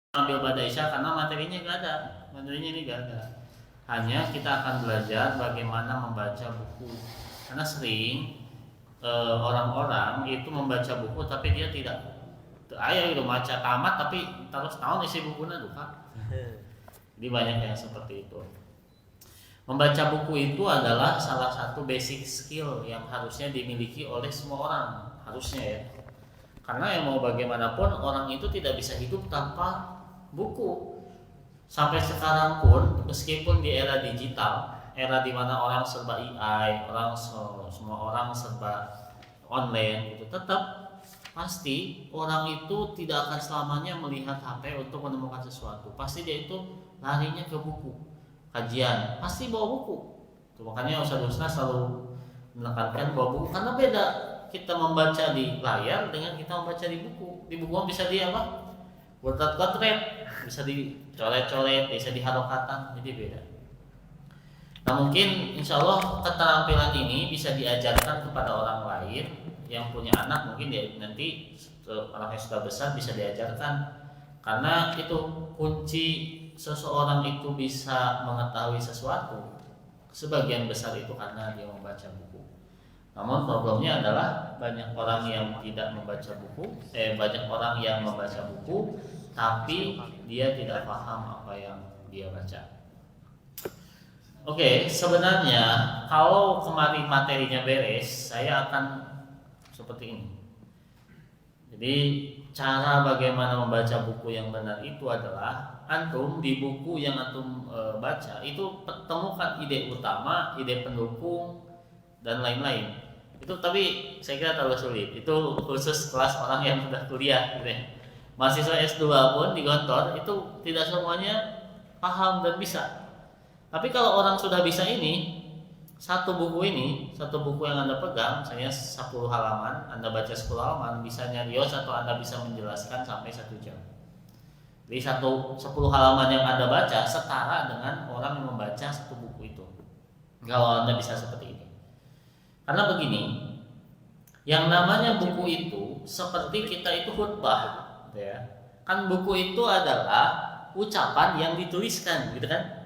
ambil pada Isya karena materinya nggak ada, materinya ini nggak ada. Hanya kita akan belajar bagaimana membaca buku. Karena sering orang-orang itu membaca buku tapi dia tidak ayah itu baca tamat tapi terus tahun isi bukunya duka. Jadi banyak yang seperti itu. Membaca buku itu adalah salah satu basic skill yang harusnya dimiliki oleh semua orang, harusnya ya. Karena yang mau bagaimanapun orang itu tidak bisa hidup tanpa buku. Sampai sekarang pun meskipun di era digital, era di mana orang serba AI, semua orang serba online itu tetap pasti orang itu tidak akan selamanya melihat HP untuk menemukan sesuatu. Pasti dia itu larinya ke buku. Kajian pasti bawa buku. Tuh, makanya Ustaz Husna selalu menekankan bawa buku karena beda kita membaca di layar dengan kita membaca di buku. Di buku bisa di apa? Gotret, bisa dicoret-coret, bisa diharokatan, jadi beda. Nah mungkin insya Allah keterampilan ini bisa diajarkan kepada orang lain yang punya anak, mungkin dia nanti anaknya sudah besar bisa diajarkan. Karena itu kunci seseorang itu bisa mengetahui sesuatu sebagian besar itu karena dia membaca buku. Namun problemnya adalah banyak orang yang tidak membaca buku, banyak orang yang membaca buku tapi dia tidak paham apa yang dia baca. Oke, sebenarnya kalau kemarin materinya beres, saya akan seperti ini. Jadi cara bagaimana membaca buku yang benar itu adalah antum di buku yang antum baca itu temukan ide utama, ide pendukung dan lain-lain. Itu tapi saya kira terlalu sulit. Itu khusus kelas orang yang sudah kuliah gitu ya. Mahasiswa S2 pun di Gontor itu tidak semuanya paham dan bisa. Tapi kalau orang sudah bisa ini, satu buku yang Anda pegang, misalnya 10 halaman, Anda baca 10 halaman, bisa nyarios atau Anda bisa menjelaskan sampai 1 jam. Jadi 10 halaman yang Anda baca setara dengan orang yang membaca satu buku itu. Kalau Anda bisa seperti ini. Karena begini, yang namanya buku itu seperti kita itu khutbah, gitu ya. Kan buku itu adalah ucapan yang dituliskan, gitu kan?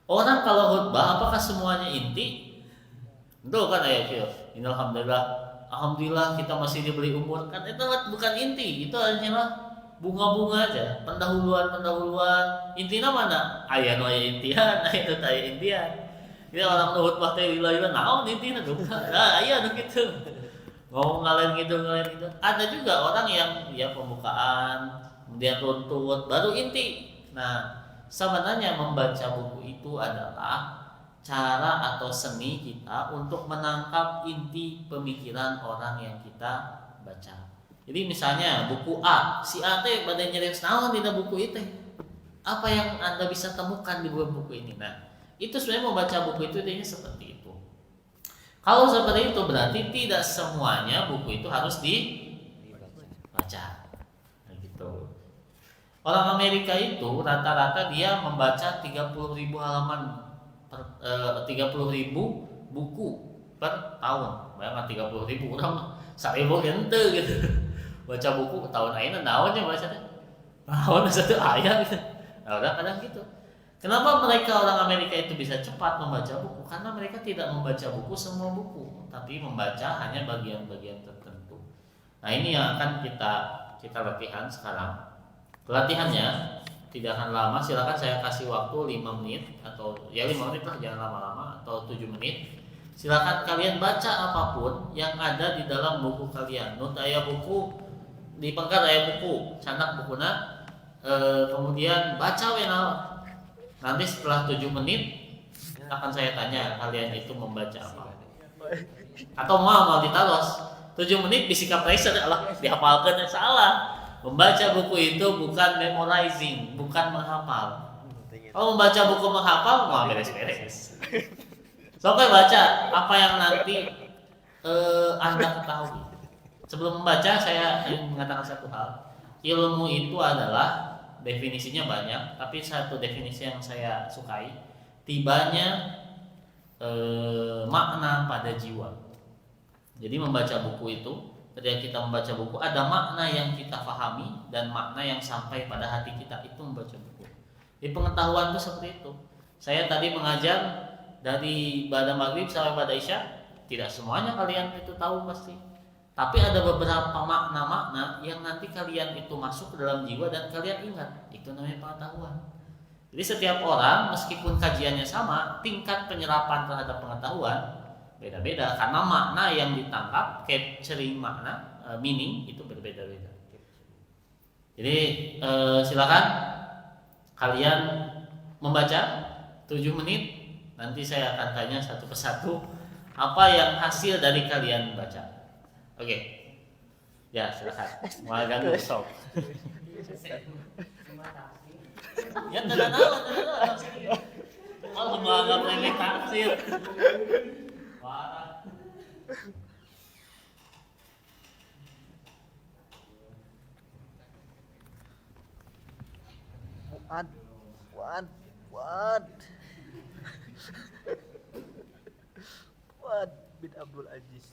Orang kalau khutbah apakah semuanya inti? Itu kan ayat Alhamdulillah, alhamdulillah kita masih diberi umur. Kan itu bukan inti, itu hanyalah bunga-bunga aja, pendahuluan. Intinya mana? Aya nu aya intian, aya nu aya intian. Dia orang nu khutbah teh lila-lila naon intina tuh. Nah, aya nu kitu. Ngomong ngalen gitu. Ada juga orang yang ya pembukaan, kemudian runtut, baru inti. Nah, sebenarnya membaca buku itu adalah cara atau seni kita untuk menangkap inti pemikiran orang yang kita baca. Jadi misalnya buku A, si A teh pada nyerios naon dina buku itu. Apa yang Anda bisa temukan di buku ini? Nah, itu sebenarnya membaca buku itu intinya seperti itu. Kalau seperti itu berarti tidak semuanya buku itu harus dibaca. Nah, gitu. Orang Amerika itu rata-rata dia membaca 30.000 halaman 30.000 buku per tahun. Bayangkan 30.000 orang 1.000 henteu gitu. Baca buku tahun ayeuna naonnya baca teh. Tahun satu ayat gitu. Nah, udah kadang gitu. Kenapa mereka orang Amerika itu bisa cepat membaca buku? Karena mereka tidak membaca buku semua buku, tapi membaca hanya bagian-bagian tertentu. Nah, ini yang akan kita latihan sekarang. Pelatihannya tidak akan lama, silakan saya kasih waktu 5 menit atau ya 5 menit lah, jangan lama-lama, atau 7 menit. Silakan kalian baca apapun yang ada di dalam buku kalian. Nut aya buku, di pengkar aya buku, canak bukuna, kemudian baca wenal. Nanti setelah 7 menit akan saya tanya kalian itu membaca apa. Atau mau ditalos 7 menit disikap pressure Allah dihafalkan salah. Membaca buku itu bukan memorizing, bukan menghafal. Kalau membaca buku menghafal, mau beres-beres. Soalnya baca apa yang nanti Anda ketahui. Sebelum membaca saya ingin mengatakan satu hal. Ilmu itu adalah definisinya banyak, tapi satu definisi yang saya sukai, tibanya makna pada jiwa. Jadi membaca buku itu ketika kita membaca buku ada makna yang kita pahami dan makna yang sampai pada hati kita, itu membaca buku. Di pengetahuan itu seperti itu. Saya tadi mengajar dari pada maghrib sampai pada isya, tidak semuanya kalian itu tahu pasti. Tapi ada beberapa makna-makna yang nanti kalian itu masuk ke dalam jiwa dan kalian ingat. Itu namanya pengetahuan. Jadi setiap orang meskipun kajiannya sama, tingkat penyerapan terhadap pengetahuan beda-beda karena makna yang ditangkap, capturing makna, meaning itu berbeda-beda. Jadi silakan kalian membaca 7 menit. Nanti saya akan tanya satu persatu apa yang hasil dari kalian baca. Oke. Ya, silakan. Mulai sok. Ya tidak tahu. Kalau menganggap remeh tafsir. Parah. Fuad bin Abdul Aziz.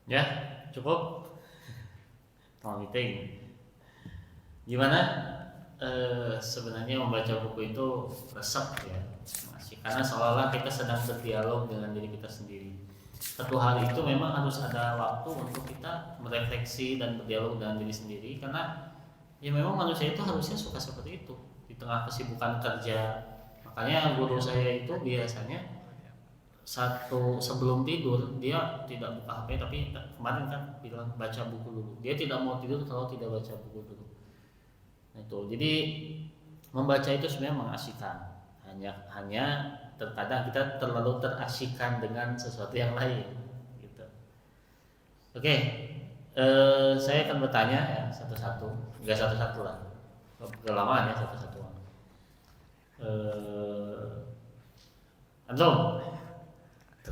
Ya, cukup. Mau meeting. Gimana? Sebenarnya membaca buku itu resep ya, masih karena seolah-olah kita sedang berdialog dengan diri kita sendiri. Satu hal itu memang harus ada waktu untuk kita merefleksi dan berdialog dengan diri sendiri, karena ya memang manusia itu harusnya suka seperti itu di tengah kesibukan kerja. Makanya guru saya itu biasanya sebelum tidur dia tidak buka HP, tapi kemarin kan bilang baca buku dulu. Dia tidak mau tidur kalau tidak baca buku dulu. Nah, itu. Jadi membaca itu sebenarnya mengasihkan. Hanya terkadang kita terlalu terasihkan dengan sesuatu yang lain gitu. Oke. Saya akan bertanya ya satu-satu. Enggak satu-satu lah. Kelamaan ya satu-satu. Antum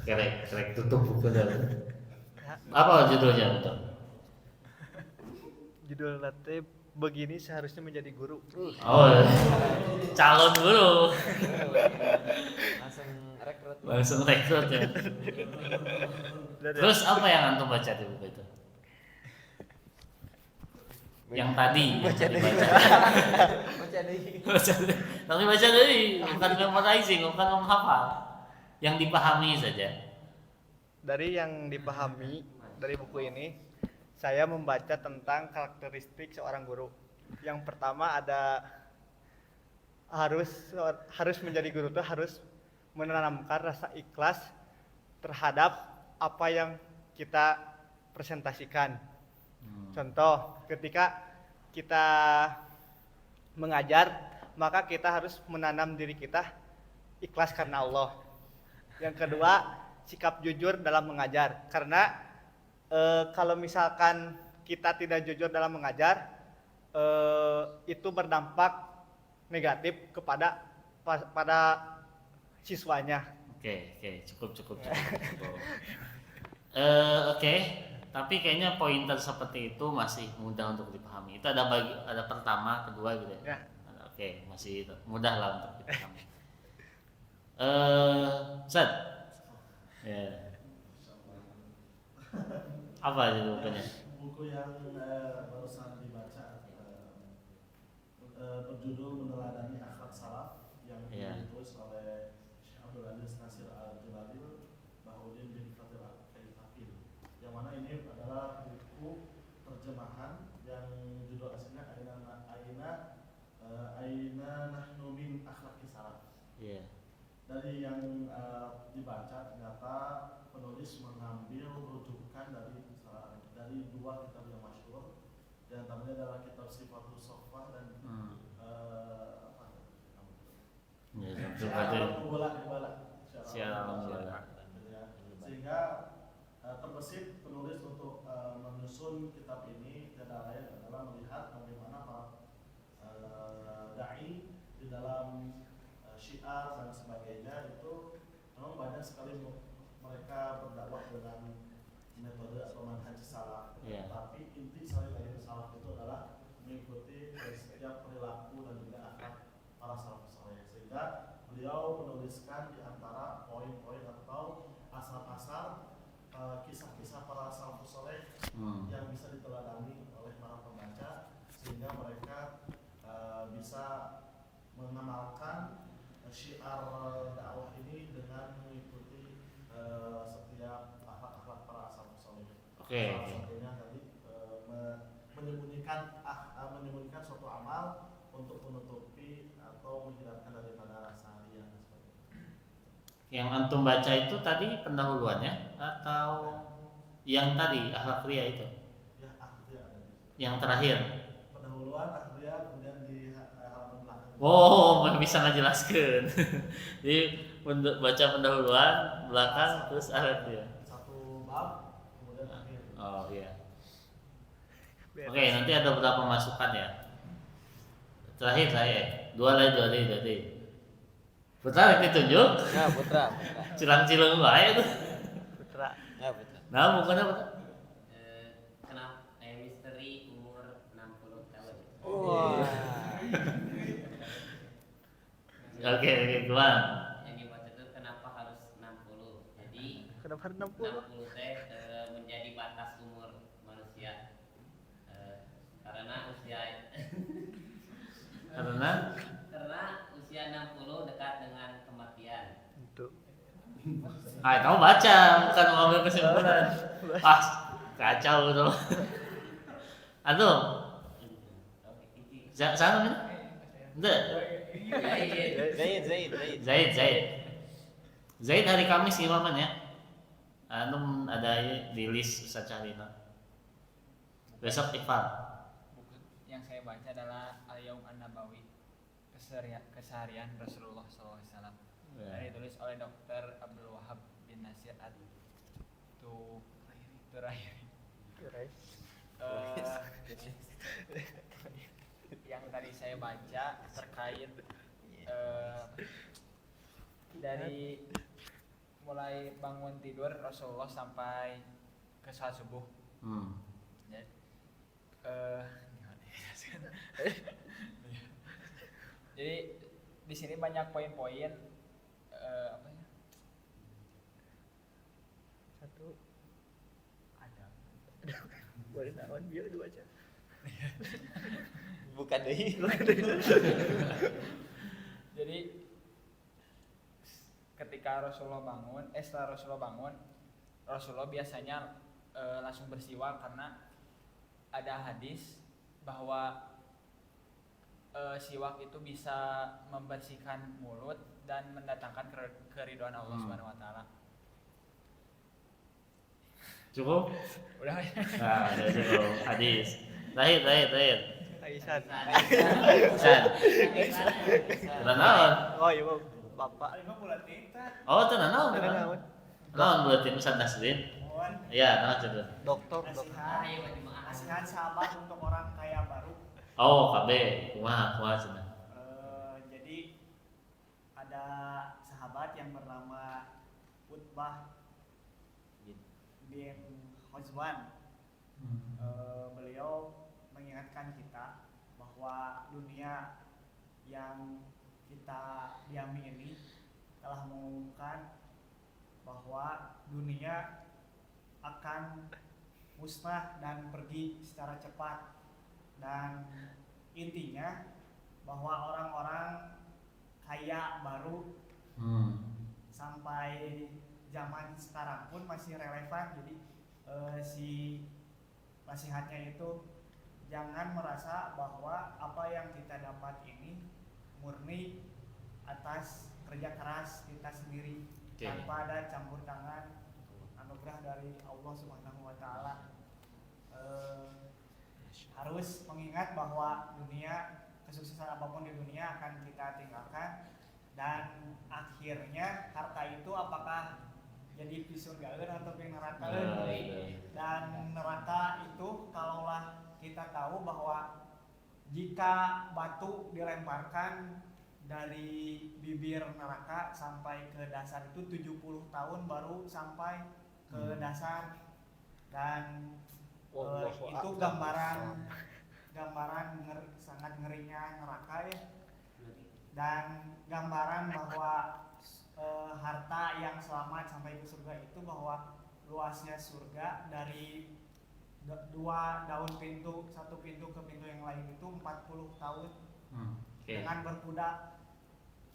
kerek tutup buku dulu. Apa judulnya untuk? Judul latte begini seharusnya menjadi guru. Oh, calon guru. Langsung rekrut ya. Terus apa yang antum baca di buku itu? Yang tadi baca. Tapi baca dari bukan memorizing, bukan menghafal. Yang dipahami saja. Dari yang dipahami dari buku ini, saya membaca tentang karakteristik seorang guru. Yang pertama ada harus menjadi guru itu harus menanamkan rasa ikhlas terhadap apa yang kita presentasikan. Contoh, ketika kita mengajar, maka kita harus menanam diri kita ikhlas karena Allah. Yang kedua, sikap jujur dalam mengajar. Karena kalau misalkan kita tidak jujur dalam mengajar, itu berdampak negatif kepada siswanya. Oke, cukup. Oke, tapi kayaknya pointer seperti itu masih mudah untuk dipahami. Itu ada pertama, kedua gitu ya. Oke, masih mudah lah untuk dipahami. Ustaz. Ya. Apa itu bukunya? Buku yang barusan dibaca berjudul Meneladani Akhlak Salaf yang ditulis oleh Syekh Abdul Aziz Nasir Al-Julalil Bahauddin bin Fathil Al-Kaifafil, yang mana ini adalah buku terjemahan yang judul aslinya Aina Nahnu Min Akhlaqi Salaf. Dari yang dibaca ternyata penulis mengambil rujukan dari dua kitab yang masyhur, di antaranya adalah kitab Sifatus Soffah dan Syiar Al-Mubala. Sehingga terbesit penulis untuk menyusun kitab ini tidak lain adalah melihat bagaimana para dai di dalam syiar dan sebagainya itu memang banyak sekali mereka berdakwah dengan metode atau manhaj salaf. Tapi inti dari salaf itu adalah mengikuti setiap perilaku dan juga akhlak para salafus saleh. Sehingga beliau menuliskan di antara poin-poin atau asal-asal kisah-kisah para salafus saleh yang bisa diteladani oleh para pembaca, sehingga mereka bisa mengamalkan syiar dakwah ini dengan mengikuti setiap akhlak-akhlak para salafus saleh. Salah satunya tadi menyembunyikan suatu amal untuk menutupi atau menghilangkan daripada rasa riya. Yang antum baca itu tadi pendahuluannya atau yang tadi akhlak riya itu? Ya, akhlak riya ada. Yang terakhir. Pendahuluan akhlak riya, kemudian di halaman belakang. Oh, bisa ngajelaskan. Jadi baca pendahuluan, belakang, terus akhlak riya. Satu bab, kemudian akhir. Oh iya. Oke, nanti ada beberapa masukan ya. Terakhir saya, dua lagi. Putra ditunjuk? Ya, Putra. Cilang-cilang wae tuh. Putra. Ya, Putra. Nah, bukan apa? Kenapa misteri umur 60 tahun? Wah. Oke, gimana? Yang dibaca itu kenapa harus 60? Jadi Kenapa 60? 60 teh menjadi batas umur manusia karena usia Karena karena usia 60 dekat dengan kematian. Itu. kamu baca bukan mengambil kesimpulan. Ah, kacau tuh. Aduh, sana namanya? Enggak. Zaid hari Kamis imaman ya. Anu ada di list Ustaz Cahlina. Besok Iqbal. Buku yang saya baca adalah Al-Yaum An-Nabawi, keseharian Rasulullah SAW. Dan ditulis oleh Dr. Abdul Wahab bin Nasir Turairi. Yang tadi saya baca terkait dari mulai bangun tidur Rasulullah sampai ke salat subuh. Jadi di sini banyak poin-poin apa ya? Satu. Ada. Boleh naon bieu dua aja. Bukan deui. Jadi ketika Rasulullah bangun, setelah Rasulullah bangun, Rasulullah biasanya langsung bersiwak karena ada hadis bahwa siwak itu bisa membersihkan mulut dan mendatangkan keridhaan Allah Subhanahu wa taala. Cukup? Udah. Nah, ada cukup. Hadis. Lahir. Aisyah. San. Udah naon? Oh iya Bapak. Oh, tenan naon? Ada naon? Naon berarti Ustaz Nasrin? Iya, naon cenah. Dokter. Nasihat sahabat untuk orang kaya baru. Oh, KB. Kumaha cenah. Jadi ada sahabat yang bernama Utbah bin Hozwan. Beliau mengingatkan kita bahwa dunia yang kita diami ini telah mengumumkan bahwa dunia akan musnah dan pergi secara cepat, dan intinya bahwa orang-orang kaya baru sampai zaman sekarang pun masih relevan. Jadi si nasihatnya itu jangan merasa bahwa apa yang kita dapat ini murni atas kerja keras kita sendiri, tanpa ada campur tangan anugerah dari Allah Subhanahu wa taala. Harus mengingat bahwa dunia, kesuksesan apapun di dunia akan kita tinggalkan, dan akhirnya harta itu apakah jadi di surga atau di neraka. Dan neraka itu kalaulah kita tahu bahwa jika batu dilemparkan dari bibir neraka sampai ke dasar itu 70 tahun baru sampai ke dasar, dan itu gambaran sangat ngerinya neraka ya, dan gambaran bahwa harta yang selamat sampai ke surga itu bahwa luasnya surga dari dua daun pintu, satu pintu ke pintu yang lain itu 40 tahun dengan berkuda.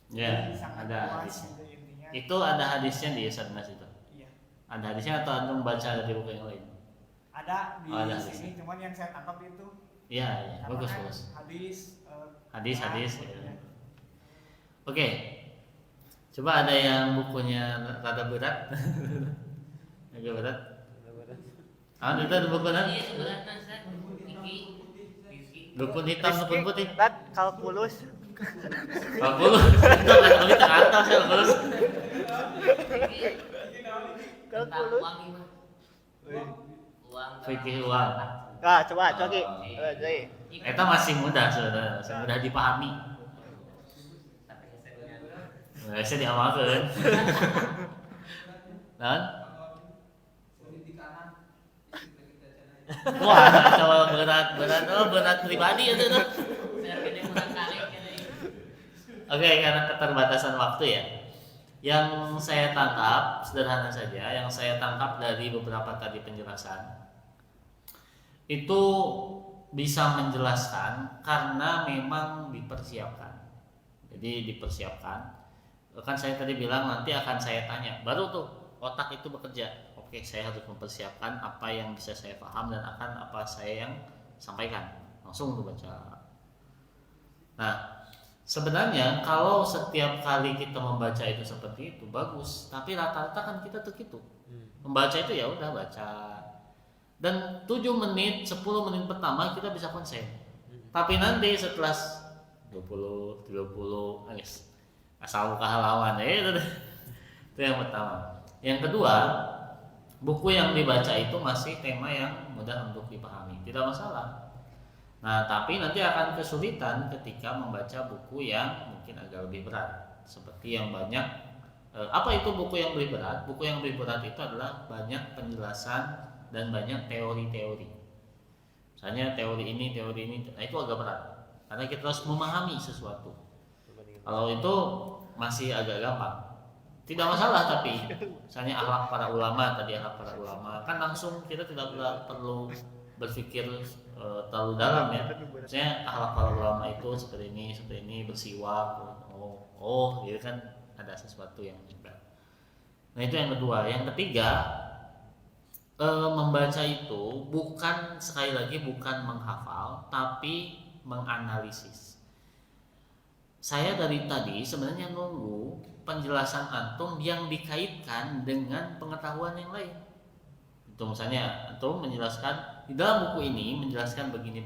Ya, sangat ada luas hadisnya. gitu intinya. Itu ada hadisnya di Ustaz Nas itu. Iya. Ada hadisnya atau antum baca dari buku yang lain? Ada di ada sini, cuman yang saya tangkap itu Iya, karena bagus. kan Hadis. ya. Oke. Coba ada yang bukunya rada berat. Agak berat. Itu ada bukunya. Dukun hitam, dukun putih. Dat kalkulus. Kalkulus. Itu kan kita atas ya kalkulus. Kalkulus. Fikih uang. Nah, coba Ki. Oh. Jadi, Eta masih mudah sebenarnya, masih mudah dipahami. Nggak bisa diamalkan. Dan wah, kalau berat pribadi itu tuh. Oke, karena keterbatasan waktu ya. Yang saya tangkap sederhana saja, yang saya tangkap dari beberapa tadi penjelasan itu bisa menjelaskan karena memang dipersiapkan. Jadi dipersiapkan. Kan saya tadi bilang nanti akan saya tanya, baru tuh otak itu bekerja. Oke, saya harus mempersiapkan apa yang bisa saya paham dan akan apa saya yang sampaikan. Langsung tuh baca. Nah, sebenarnya kalau setiap kali kita membaca itu seperti itu bagus, tapi rata-rata kan kita tuh gitu. Membaca itu ya udah baca. Dan 7 menit, 10 menit pertama kita bisa konsen. Tapi nanti setelah 20, 30 nangis. Asal buka halaman itu yang pertama. Yang kedua, buku yang dibaca itu masih tema yang mudah untuk dipahami, tidak masalah. Nah, tapi nanti akan kesulitan ketika membaca buku yang mungkin agak lebih berat. Seperti yang banyak, apa itu buku yang lebih berat? Buku yang lebih berat itu adalah banyak penjelasan dan banyak teori-teori. Misalnya teori ini, nah itu agak berat. Karena kita harus memahami sesuatu. Kalau itu masih agak gampang. Tidak masalah, tapi misalnya akhlak para ulama, kan langsung kita tidak perlu berpikir terlalu dalam ya. Misalnya akhlak para ulama itu seperti ini bersiwak. Oh, jadi kan ada sesuatu yang berat. Nah, itu yang kedua. Yang ketiga, membaca itu bukan, sekali lagi, bukan menghafal, tapi menganalisis. Saya dari tadi sebenarnya nunggu penjelasan antum yang dikaitkan dengan pengetahuan yang lain. Itu misalnya antum menjelaskan di dalam buku ini menjelaskan begini.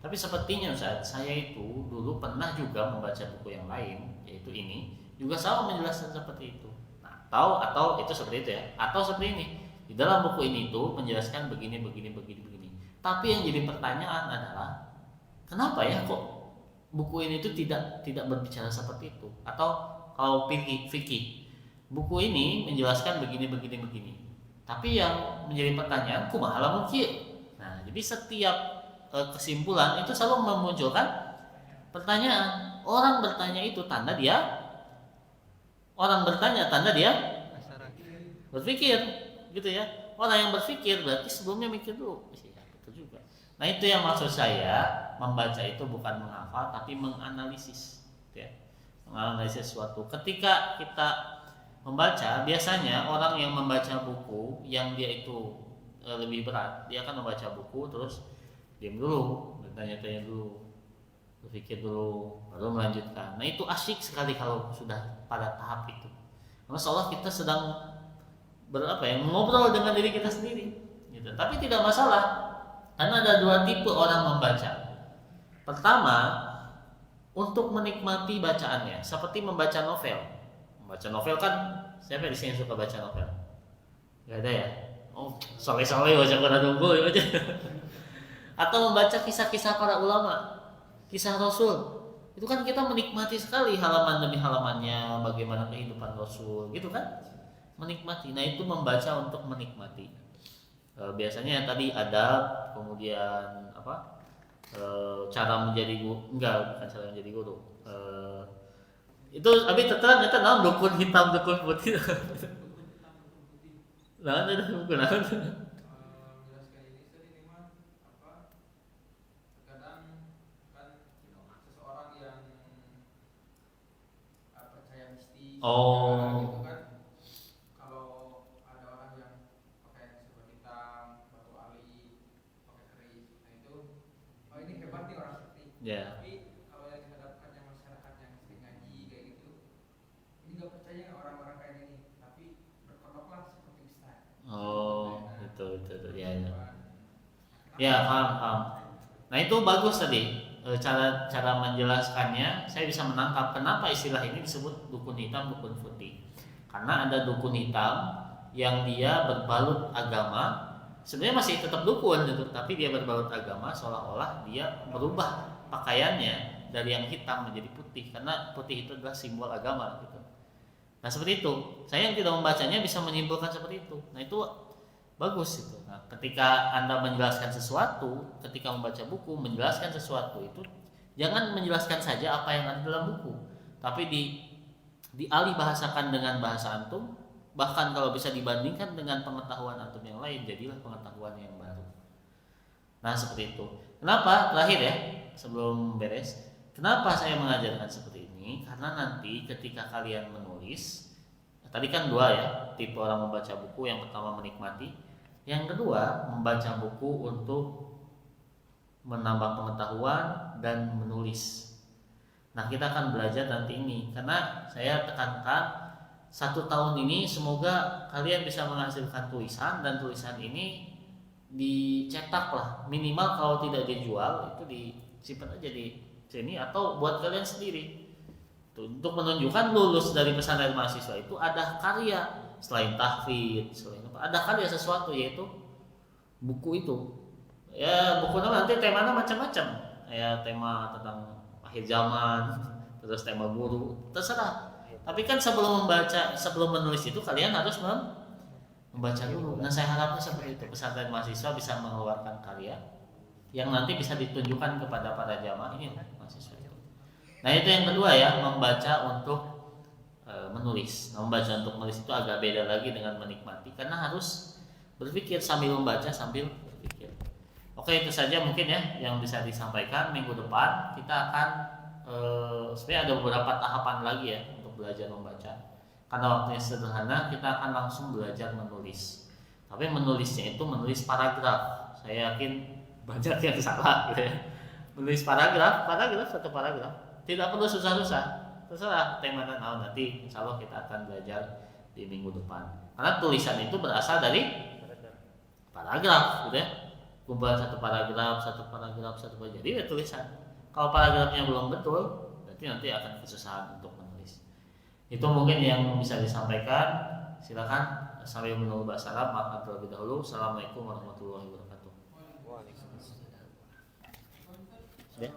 Tapi sepertinya Ustaz, saya itu dulu pernah juga membaca buku yang lain, yaitu ini, juga sama menjelaskan seperti itu. Nah, atau itu seperti itu ya, atau seperti ini. Di dalam buku ini itu menjelaskan begini. Tapi yang jadi pertanyaan adalah kenapa ya kok buku ini itu tidak berbicara seperti itu? Atau kalau fikih, buku ini menjelaskan begini. Tapi yang menjadi pertanyaan, kumaha lamun kieu? Nah, jadi setiap kesimpulan itu selalu memunculkan pertanyaan. Orang bertanya tanda dia berpikir, gitu ya. Orang yang berpikir berarti sebelumnya mikir dulu. Ya, betul juga. Nah, itu yang maksud saya, membaca itu bukan menghafal tapi menganalisis, ya. Menganalisis sesuatu. Ketika kita membaca, biasanya orang yang membaca buku yang dia itu lebih berat, dia akan membaca buku terus diam dulu, bertanya-tanya dulu, berpikir dulu, baru melanjutkan. Nah, itu asyik sekali kalau sudah pada tahap itu. Karena seolah kita sedang ngobrol dengan diri kita sendiri, gitu. Tapi tidak masalah, karena ada 2 tipe orang membaca. Pertama, untuk menikmati bacaannya, seperti membaca novel. Membaca novel kan, siapa di sini yang suka baca novel? Gak ada ya? Oh, soleh-soleh baca Quran nunggu ya baca. Atau membaca kisah-kisah para ulama, kisah Rasul. Itu kan kita menikmati sekali halaman demi halamannya, bagaimana kehidupan Rasul, gitu kan? Menikmati. Nah, itu membaca untuk menikmati. Biasanya tadi adab, kemudian cara menjadi guru, bukan cara menjadi guru. Itu abi terang eta naon dukun hitam dukun putih. Naon ada buku naon? Menjelaskan ini mah terkadang kan seseorang yang percaya mistis gitu kan, kalau ada orang yang pakai serba hitam, batu ali, pakai keris, nah itu ini hebat nih orang seperti. Tapi kalau yang dihadapkannya masyarakat yang sering ngaji kayak gitu, ini nggak percaya orang-orang kayak gini, tapi berpondoklah seperti Ustaz. Betul ya. Ya, paham. Nah, itu bagus tadi. Cara menjelaskannya, saya bisa menangkap kenapa istilah ini disebut dukun hitam, dukun putih. Karena ada dukun hitam yang dia berbalut agama, sebenarnya masih tetap dukun gitu, tapi dia berbalut agama seolah-olah dia merubah pakaiannya dari yang hitam menjadi putih, karena putih itu adalah simbol agama gitu. Nah, seperti itu. Saya yang tidak membacanya bisa menyimpulkan seperti itu. Nah, itu bagus itu. Nah, ketika Anda menjelaskan sesuatu, ketika membaca buku menjelaskan sesuatu itu jangan menjelaskan saja apa yang ada dalam buku, tapi dialih bahasakan dengan bahasa antum, bahkan kalau bisa dibandingkan dengan pengetahuan antum yang lain, jadilah pengetahuan yang baru. Nah seperti itu. Kenapa? Terakhir ya, sebelum beres, kenapa saya mengajarkan seperti ini? Karena nanti ketika kalian menulis, tadi kan dua ya, tipe orang membaca buku. Yang pertama menikmati, yang kedua membaca buku untuk menambah pengetahuan dan menulis. Nah kita akan belajar nanti ini, karena saya tekankan 1 tahun ini semoga kalian bisa menghasilkan tulisan, dan tulisan ini dicetak lah, minimal kalau tidak dijual itu disimpan aja di sini atau buat kalian sendiri. Tuh, untuk menunjukkan lulus dari pesantren mahasiswa itu ada karya, selain tahfidz, selain apa, ada karya sesuatu, yaitu buku itu. Ya bukunya nanti temanya macam-macam, ya tema tentang akhir zaman, terus tema guru, terserah. Tapi kan sebelum menulis itu kalian harus membaca dulu. Nah saya harapnya seperti itu, pesantren mahasiswa bisa mengeluarkan karya yang nanti bisa ditunjukkan kepada para jamaah ini mahasiswa itu. Nah itu yang kedua ya, membaca untuk menulis. Nah, membaca untuk menulis itu agak beda lagi dengan menikmati, karena harus berpikir sambil membaca sambil berpikir. Oke, itu saja mungkin ya yang bisa disampaikan. Minggu depan kita akan sebenarnya ada beberapa tahapan lagi ya untuk belajar membaca. Karena waktunya sederhana, kita akan langsung belajar menulis. Tapi menulisnya itu menulis paragraf. Saya yakin banyak yang salah gitu ya. Menulis paragraf satu paragraf. Tidak perlu susah-susah. Terserah tema dan nanti insya Allah kita akan belajar di minggu depan. Karena tulisan itu berasal dari paragraf gitu ya. Kumpulan satu paragraf. Jadi ya tulisan. Kalau paragrafnya belum betul, berarti nanti akan kesusahan untuk menulis. Itu mungkin yang bisa disampaikan. Silakan sambil menunggu bahasa Arab, maka terlebih dahulu. Assalamualaikum warahmatullahi wabarakatuh. Waalaikumsalam. Ya.